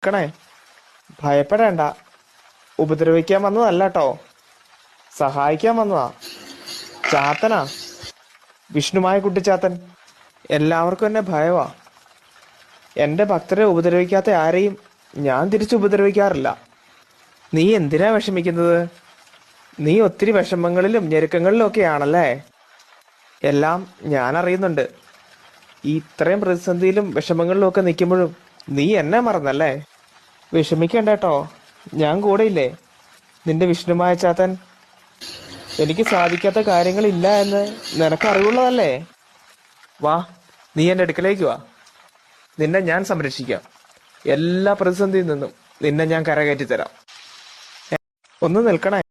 ക്കണേ ഭയപ്പെടേണ്ട. ഉപദ്രവിക്കാൻ വന്നതല്ല കേട്ടോ, സഹായിക്കാൻ വന്നതാ. ചാത്തനാ, വിഷ്ണുമായ കുട്ടിച്ചാത്തൻ. എല്ലാവർക്കും എന്നെ ഭയവാ. എന്റെ ഭക്തരെ ഉപദ്രവിക്കാത്ത ആരെയും ഞാൻ തിരിച്ചു ഉപദ്രവിക്കാറില്ല. നീ എന്തിനാ വിഷമിക്കുന്നത്? നീ ഒത്തിരി വിഷമങ്ങളിലും ഞെരുക്കങ്ങളിലും ഒക്കെ ആണല്ലേ. എല്ലാം ഞാൻ അറിയുന്നുണ്ട്. ഈ ഇത്രയും പ്രതിസന്ധിയിലും വിഷമങ്ങളിലും ഒക്കെ നിൽക്കുമ്പോഴും നീ എന്നെ മറന്നല്ലേ. വിഷമിക്കണ്ട കേട്ടോ, ഞാൻ കൂടെയില്ലേ. നിന്റെ വിഷ്ണുമായ ചാത്തൻ. എനിക്ക് സാധിക്കാത്ത കാര്യങ്ങളില്ല എന്ന് നിനക്ക് അറിവുള്ളതല്ലേ. വാ, നീ എന്റെ അടുക്കലേക്ക് വാ. നിന്നെ ഞാൻ സംരക്ഷിക്കാം. എല്ലാ പ്രതിസന്ധിയിൽ നിന്നും നിന്നെ ഞാൻ കരകയറ്റി തരാം. ഒന്ന് നിൽക്കണേ.